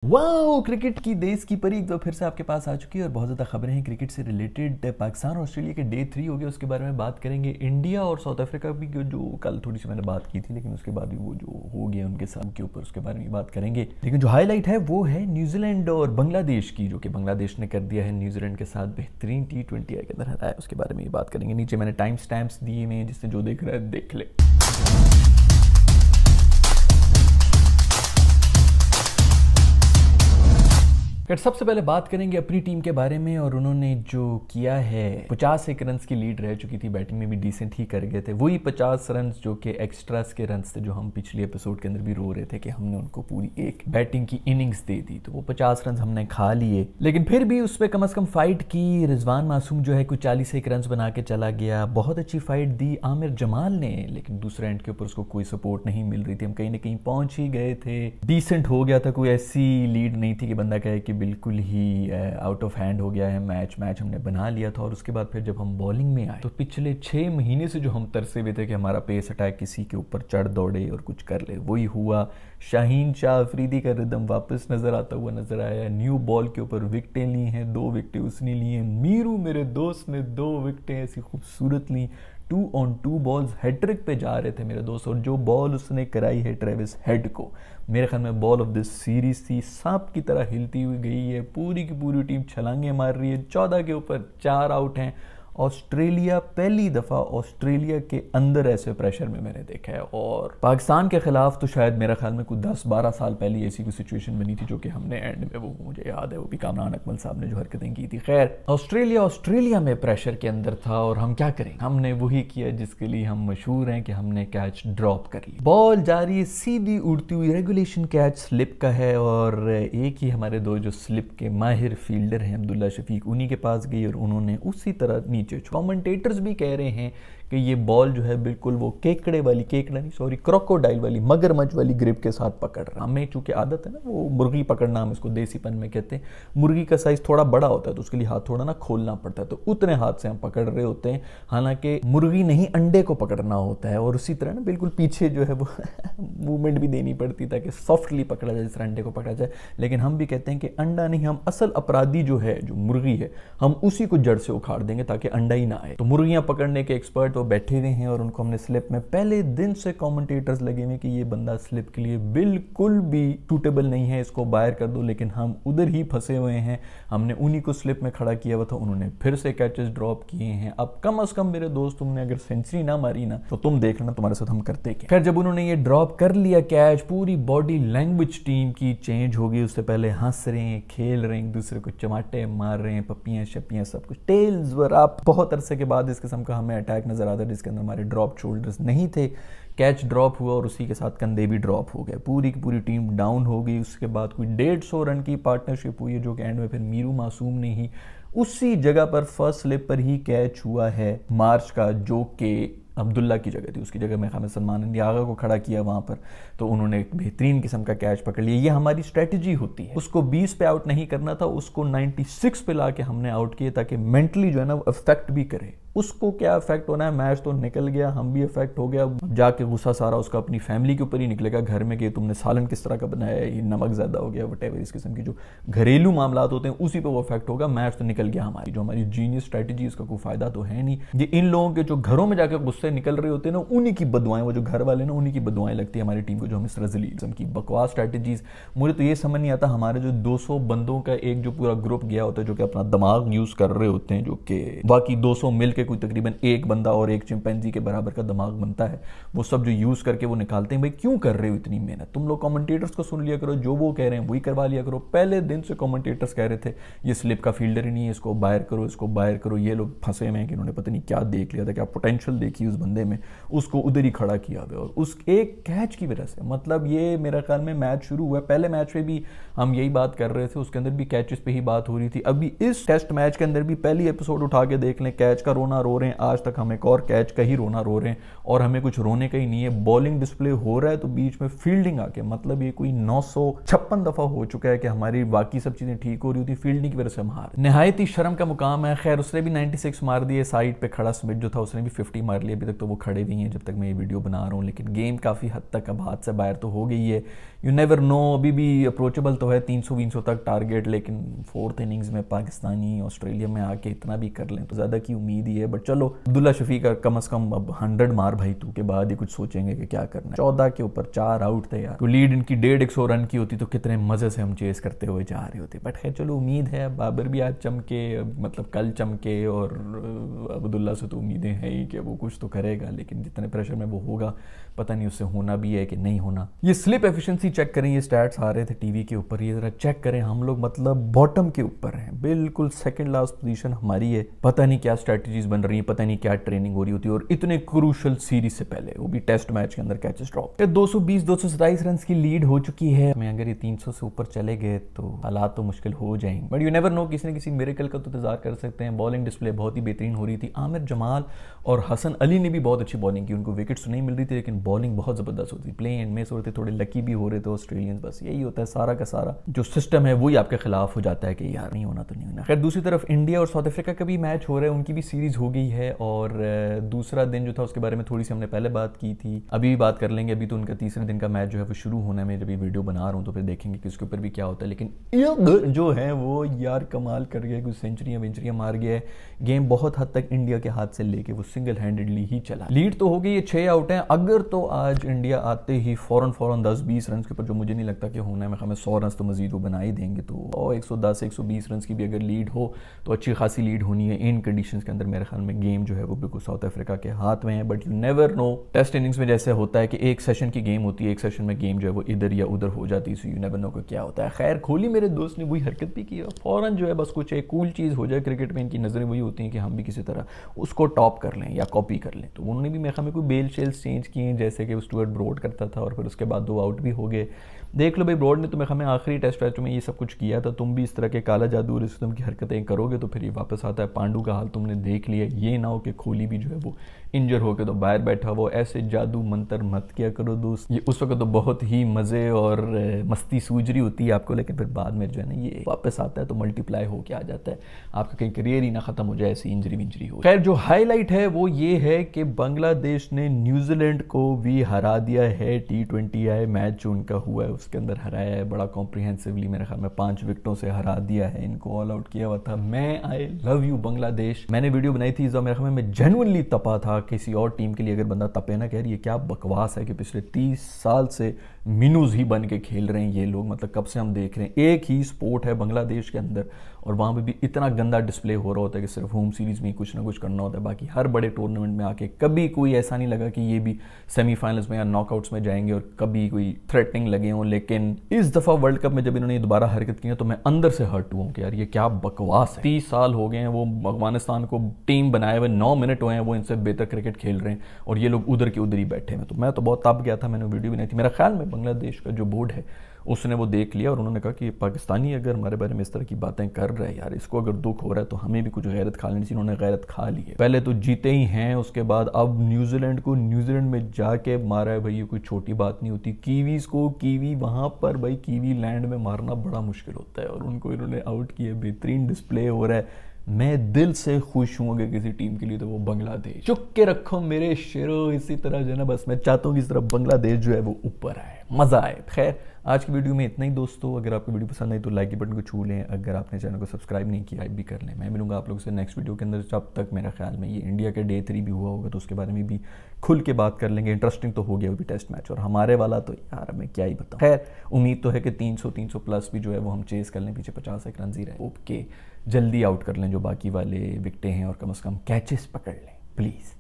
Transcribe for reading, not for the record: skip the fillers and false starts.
Wow, cricket की देश की परी एक बार फिर से आपके पास आ चुकी है और बहुत ज़्यादा खबरें हैं क्रिकेट से रिलेटेड। पाकिस्तान और ऑस्ट्रेलिया के डे 3 हो गया, उसके बारे में बात करेंगे। इंडिया और साउथ अफ्रीका भी जो कल थोड़ी सी मैंने बात की थी, लेकिन उसके बाद भी वो जो हो गया उनके साथ के ऊपर, उसके बारे में बात करेंगे। लेकिन जो हाईलाइट है वो है न्यूजीलैंड और बांग्लादेश की, जो कि बांग्लादेश ने कर दिया है न्यूजीलैंड के साथ बेहतरीन T20 के अंदर हराया, उसके बारे में बात करेंगे। नीचे मैंने टाइम स्टैम्प्स दिए हुए हैं, जिससे जो देख रहा है देख ले। सबसे पहले बात करेंगे अपनी टीम के बारे में, और उन्होंने जो किया है 51 रन की लीड रह चुकी थी, बैटिंग में भी डिसेंट ही कर गए थे। वही 50 रन जो कि एक्स्ट्रास के रन थे, जो हम पिछले एपिसोड के अंदर भी रो रहे थे कि हमने उनको पूरी एक बैटिंग की इनिंग्स दे दी, तो वो 50 रन हमने खा लिए। लेकिन फिर भी उस पर कम से कम फाइट की। रिजवान मासूम जो है कुछ 41 रन बना के चला गया, बहुत अच्छी फाइट दी आमिर जमाल ने, लेकिन दूसरे एंड के ऊपर उसको कोई सपोर्ट नहीं मिल रही थी। हम कहीं ना कहीं पहुंच ही गए थे, डिसेंट हो गया था, कोई ऐसी लीड नहीं थी कि बंदा कहे कि बिल्कुल ही आउट ऑफ हैंड हो गया है मैच हमने बना लिया था। और उसके बाद फिर जब हम बॉलिंग में आए तो पिछले 6 महीने से जो हम तरसे हुए थे कि हमारा पेस अटैक किसी के ऊपर चढ़ दौड़े और कुछ कर ले, वही हुआ। शाहीन शाह अफरीदी का रिदम वापस नजर आता हुआ नजर आया। न्यू बॉल के ऊपर विकेटें ली हैं, 2 विकेटें उसने ली हैं। मीरू मेरे दोस्त ने 2 विकेटें ऐसी खूबसूरत ली, 2 on 2 बॉल्स हैट्रिक पे जा रहे थे मेरे दोस्त। और जो बॉल उसने कराई है ट्रेविस हेड को, मेरे ख्याल में बॉल ऑफ दिस सीरीज थी। सांप की तरह हिलती हुई गई है, पूरी की पूरी टीम छलांगे मार रही है। 14 के ऊपर 4 आउट हैं। ऑस्ट्रेलिया पहली दफा ऑस्ट्रेलिया के अंदर ऐसे प्रेशर में मैंने देखा है। और पाकिस्तान के खिलाफ तो शायद मेरा ख्याल में कुछ 10-12 साल पहले ऐसी कोई सिचुएशन बनी थी, जो कि हमने एंड में, वो मुझे याद है, वो भी कामरान अकमल साहब ने जो हरकतें की थी। खैर, ऑस्ट्रेलिया में प्रेशर के अंदर था, और हम क्या करें, हमने वही किया जिसके लिए हम मशहूर हैं कि हमने कैच ड्रॉप कर ली। बॉल जा रही है सीधी उड़ती हुई, रेगुलेशन कैच स्लिप का है, और एक ही हमारे 2 जो स्लिप के माहिर फील्डर हैं अब्दुल्ला शफीक, उन्हीं के पास गई और उन्होंने उसी तरह नीचे। कमेंटेटर्स भी कह रहे हैं कि ये बॉल जो है बिल्कुल वो क्रोकोडाइल वाली, मगरमच्छ वाली ग्रिप के साथ पकड़ रहा है। हमें चूंकि आदत है ना वो मुर्गी पकड़ना, हम इसको देसीपन में कहते हैं। मुर्गी का साइज थोड़ा बड़ा होता है तो उसके लिए हाथ थोड़ा ना खोलना पड़ता है, तो उतने हाथ से हम पकड़ रहे होते हैं। हालांकि मुर्गी नहीं, अंडे को पकड़ना होता है, और उसी तरह ना बिल्कुल पीछे जो है वो मूवमेंट भी देनी पड़ती है ताकि सॉफ्टली पकड़ा जाए, जिस तरह अंडे को पकड़ा जाए। लेकिन हम भी कहते हैं कि अंडा नहीं, हम असल अपराधी जो है, जो मुर्गी है, हम उसी को जड़ से उखाड़ देंगे ताकि अंडा ही ना आए। तो मुर्गियां पकड़ने के एक्सपर्ट वो बैठे हुए हैं, और उनको हमने स्लिप में पहले दिन से कमेंटेटर्स लगे हुए कि ये बंदा स्लिप के लिए बिल्कुल भी सूटेबल नहीं है, इसको बाहर कर दो। लेकिन हम उधर ही फंसे हुए हैं। हमने उन्हीं को स्लिप में खड़ा किया हुआ था, उन्होंने फिर से कैचेस ड्रॉप किए हैं। अब कम से कम मेरे दोस्त, तुमने अगर सेंचुरी ना मारी ना तो तुम देख लेना तुम्हारे साथ हम करते क्या। खैर, जब उन्होंने ये ड्रॉप कर लिया कैच, पूरी बॉडी लैंग्वेज टीम की चेंज हो गई। उससे पहले हंस रहे हैं, खेल रहे हैं, एक दूसरे को चमाटे मार रहे हैं, पप्पियां शप्पियां सब कुछ, टेल्स वर अप। बहुत अरसे के बाद इस किस्म का हमें अटैक नजर आता है जिसके अंदर हमारे ड्रॉप शोल्डर्स नहीं थे। कैच ड्रॉप हुआ और उसी के साथ कंधे भी ड्रॉप हो गए, पूरी की पूरी टीम डाउन हो गई। उसके बाद कोई 150 रन की पार्टनरशिप हुई है, जो कि एंड में फिर मीरू मासूम ने ही उसी जगह पर फर्स्ट स्लिप पर ही कैच हुआ है मार्च का, जो कि अब्दुल्ला की जगह थी। उसकी जगह मैं खामिद सलमान ने आगा को खड़ा किया वहां पर, तो उन्होंने एक बेहतरीन किस्म का कैच पकड़ लिया। ये हमारी स्ट्रेटजी होती है। उसको 20 पे आउट नहीं करना था, उसको 96 पे लाके हमने आउट किया, ताकि मेंटली जो है ना वो इफेक्ट भी करे। उसको क्या इफेक्ट होना है, मैच तो निकल गया, हम भी इफेक्ट हो गया। जाके गुस्सा सारा उसका अपनी फैमिली के ऊपर ही निकलेगा, घर में कि तुमने सालन किस तरह का बनाया है, ये नमक ज्यादा हो गया, वटेवर इस किस्म की जो घरेलू मामला होते हैं उसी पे वो इफेक्ट होगा। मैच तो निकल गया हमारी, जो हमारी जीनियस स्ट्रेटजी, इसका कोई फायदा तो है नहीं। ये इन लोगों के जो घरों में जाकर गुस्से निकल रहे होते हैं ना, उन्हीं की बदुआएं, वो जो घर वाले ना, उन्हीं की बदुआएं लगती है हमारी टीम को, जो हम इस तरह जलील की बकवास स्ट्रेटजीज। मुझे तो ये समझ नहीं आता, हमारे जो 200 बंदों का एक जो पूरा ग्रुप गया होता है, जो कि अपना दिमाग यूज कर रहे होते हैं, जो कि बाकी 200 मिलकर कोई तकरीबन एक बंदा और एक चिंपैंजी के बराबर का दिमाग बनता है, वो सब जो यूज करके वो निकालते हैं। भाई क्यों कर रहे हो इतनी मेहनत? तुम लोग कमेंटेटर्स को सुन लिया करो, जो वो कह रहे हैं वही करवा लिया करो। पहले दिन से कमेंटेटर्स कह रहे थे ये स्लिप का फील्डर ही नहीं है, इसको बाहर करो, इसको बाहर करो। ये लोग फंसे हुए हैं कि इन्होंने पता नहीं क्या देख लिया था, क्या पोटेंशियल देखी उस बंदे में, उसको उधर ही खड़ा किया हुआ। और उस एक कैच की वजह से, मतलब ये मेरा ख्याल में मैच शुरू हुआ, पहले मैच में भी हम यही बात कर रहे थे, उसके अंदर भी कैचेस पे ही बात हो रही थी। अभी इस टेस्ट मैच के अंदर भी पहली एपिसोड उठा के देख लें, कैच का रोना रोना रो रहे हैं, आज तक हम एक और कैच का ही रोना रो रहे हैं और हमें कुछ रोने का ही नहीं है। बॉलिंग डिस्प्ले हो रहा है तो बीच में फील्डिंग आके, मतलब ये कोई 956 दफा हो चुका है कि हमारी बाकी सब चीजें ठीक हो रही होती, फील्डिंग की वजह से हम हार। निहायत ही शर्म का मुकाम है। खैर उसने भी 96 मार दिए, साइड पे खड़ा स्मिथ जो था उसने भी 50 मार लिया, अभी तक तो वो खड़े भी हैं जब तक मैं ये वीडियो बना रहा हूँ, लेकिन गेम काफी हद तक अब हाथ से बाहर तो हो गई है। यू नेवर नो, अभी भी अप्रोचेबल तो है 300-300 तक टारगेट, लेकिन फोर्थ इनिंग्स में पाकिस्तानी ऑस्ट्रेलिया में आके इतना भी कर लें तो ज्यादा की उम्मीद ही है। बट चलो अब्दुल्ला शफीक का कम से कम अब 100 मार भाई तू के बाद ही कुछ सोचेंगे कि क्या करना है। 14 के ऊपर 4 आउट थे यार, तो लीड इनकी 150 रन की होती तो कितने मजे से हम चेस करते हुए जा रहे होते। बट खैर चलो उम्मीद है, बाबर भी आज चमके, मतलब कल चमके, और अब्दुल्ला से तो उम्मीदें हैं ही कि वो कुछ तो करेगा, लेकिन जितने प्रेशर में वो होगा पता नहीं उससे होना भी है कि नहीं होना। ये स्लिप एफिशिएंसी चेक करें, ये स्टैट्स आ रहे थे टीवी के ऊपर, ये जरा चेक करें, हम लोग मतलब बॉटम के ऊपर हैं, बिल्कुल सेकंड लास्ट पोजीशन हमारी है। पता नहीं क्या स्ट्रेटजीज बन रही है, पता नहीं क्या ट्रेनिंग हो रही होती है, और इतने क्रूशल सीरीज से पहले, वो भी टेस्ट मैच के अंदर कैचेस ड्रॉप। 220-227 रन की लीड हो चुकी है। मैं अगर ये 300 से ऊपर चले गए तो हालात तो मुश्किल हो जाएंगे, बट यू नेवर नो, किसी न किसी मिरेकल का तो इंतजार कर सकते हैं। बॉलिंग डिस्प्ले बहुत ही बेहतरीन हो रही थी। आमिर जमाल और हसन अली ने भी बहुत अच्छी बॉलिंग की, उनको विकेट्स तो नहीं मिल रही थी लेकिन बॉलिंग बहुत जबरदस्त होती। प्ले एंड में होते थोड़े लकी भी हो रहे थे ऑस्ट्रेलियंस। बस यही होता है, सारा का सारा जो सिस्टम है वही आपके खिलाफ हो जाता है कि यार नहीं होना तो नहीं होना। खैर दूसरी तरफ इंडिया और साउथ अफ्रीका का भी मैच हो रहा है, उनकी भी सीरीज हो गई है, और दूसरा दिन जो था उसके बारे में थोड़ी सी हमने पहले बात की थी, अभी भी बात कर लेंगे। अभी तो उनका तीसरे दिन का मैच जो है वो शुरू होने में, जब ये वीडियो बना रहा हूँ तो फिर देखेंगे कि उसके ऊपर भी क्या होता है। लेकिन जो है वो यार कमाल कर गया, कुछ सेंचुरियां मार गया है। गेम बहुत हद तक इंडिया के हाथ से लेके वो सिंगल हैंडेडली ही चला। लीड तो हो गई है, 6 आउट हैं। अगर तो आज इंडिया आते ही फौरन 10-20 रन के ऊपर, जो मुझे नहीं लगता कि होना है, हमें 100 रन तो मजीद वो बना ही देंगे, तो 110-120 रन की भी अगर लीड हो तो अच्छी खासी लीड होनी है इन कंडीशंस के अंदर। मेरे ख्याल में गेम जो है वो बिल्कुल साउथ अफ्रीका के हाथ में है। But you never know, test innings में जैसे होता है कि एक सेशन की गेम होती है, एक सेशन में गेम जो है वो इधर या उधर हो जाती है, सो यू नेवर नो को क्या होता है। खैर कोहली मेरे दोस्त ने वही हरकत भी की, फौरन जो है बस कुछ एक कूल चीज़ हो जाए क्रिकेट में, इनकी नज़रें वही होती हैं कि हम भी किसी तरह उसको टॉप कर लें या कॉपी कर लें। तो उन्होंने भी मेरे ख्याल में कोई बेल शेल्स चेंज किए, जैसे कि स्टुअर्ट ब्रॉड करता था और फिर उसके बाद 2 आउट भी हो गए। देख लो भाई, ब्रॉड ने तो मेरे ख्याल में आखिरी टेस्ट मैच में ये सब कुछ किया था। तुम भी इस तरह के काला जादू और इस किस्म की हरकतें करोगे तो फिर ये वापस आता है। पांडू का हाल तुमने देख लिया, ये ना हो कि कोहली भी जो है वो इंजर होकर तो बाहर बैठा, वो ऐसे जादू मंत्र मत किया करो दोस्त। ये उस वक्त तो बहुत ही मज़े और मस्ती सूझ रही होती है आपको, लेकिन फिर बाद में जो है ना ये वापस आता है तो मल्टीप्लाई होके आ जाता है, आपका कहीं करियर ही ना ख़त्म हो जाए, ऐसी इंजरी हो। खैर जो हाईलाइट है वो ये है कि बांग्लादेश ने न्यूजीलैंड को भी हरा दिया है। T20I मैच जो उनका हुआ है उसके अंदर हराया है बड़ा कॉम्प्रिहेंसिवली, मेरे ख्याल में 5 विकेटों से हरा दिया है, इनको ऑल आउट किया हुआ था। मैं आई लव यू बांग्लादेश, मैंने वीडियो बनाई थी मेरे ख्याल में मैं जेन्युइनली तपा था। किसी और टीम के लिए अगर बंदा तपे ना, कह रही है क्या बकवास है कि पिछले 30 साल से मिनूज ही बन के खेल रहे हैं ये लोग, मतलब कब से हम देख रहे हैं एक ही स्पोर्ट है बांग्लादेश के अंदर, और वहाँ पे भी इतना गंदा डिस्प्ले हो रहा होता है कि सिर्फ होम सीरीज में कुछ ना कुछ करना होता है, बाकी हर बड़े टूर्नामेंट में आके कभी कोई ऐसा नहीं लगा कि ये भी सेमीफाइनल्स में या नॉकआउट्स में जाएंगे और कभी कोई थ्रेटनिंग लगे हों। लेकिन इस दफ़ा वर्ल्ड कप में जब इन्होंने दोबारा हरकत की तो मैं अंदर से हर्ट हुआ कि यार ये क्या बकवास है। 30 साल हो गए हैं वो अफगानिस्तान को टीम बनाए हुए, 9 मिनट हुए हैं वो इनसे बेहतर क्रिकेट खेल रहे हैं और ये लोग उधर के उधर ही बैठे हैं। तो मैं तो बहुत तप गया था, मैंने वीडियो बनाई थी। मेरा ख्याल में बांग्लादेश का जो बोर्ड है उसने वो देख लिया और उन्होंने कहा कि पाकिस्तानी अगर हमारे बारे में इस तरह की बातें कर रहे हैं यार, इसको अगर दुख हो रहा है तो हमें भी कुछ गैरत खा लेनी चाहिए। उन्होंने गैरत खा ली है, पहले तो जीते ही हैं, उसके बाद अब न्यूजीलैंड को न्यूजीलैंड में जाके मारा है भाई, ये कोई छोटी बात नहीं होती। कीवीज को कीवी वहां पर भाई कीवी लैंड में मारना बड़ा मुश्किल होता है और उनको इन्होंने आउट किया, बेहतरीन डिस्प्ले हो रहा है। मैं दिल से खुश हूँ अगर किसी टीम के लिए तो वो बांग्लादेश। चुप के रखो मेरे शेरों, इसी तरह जो है ना, बस मैं चाहता हूँ कि इस तरह बांग्लादेश जो है वो ऊपर आए, मजा आए। खैर आज की वीडियो में इतना ही दोस्तों, अगर आपको वीडियो पसंद आई तो लाइक के बटन को छू लें, अगर आपने चैनल को सब्सक्राइब नहीं किया भी कर लें। मैं मिलूंगा आप लोगों से नेक्स्ट वीडियो के अंदर, जब तक मेरा ख्याल में ये इंडिया के Day 3 भी हुआ होगा तो उसके बारे में भी खुल के बात कर लेंगे। इंटरेस्टिंग तो हो गया वो भी टेस्ट मैच, और हमारे वाला तो यार मैं क्या ही बताऊँ। खैर उम्मीद तो है कि 300 प्लस भी जो है वो हम चेस कर लें, पीछे 50 रन ही रहे, ओके जल्दी आउट कर लें जो बाकी वाले विकेटें हैं और कम से कम कैचेस पकड़ लें प्लीज़।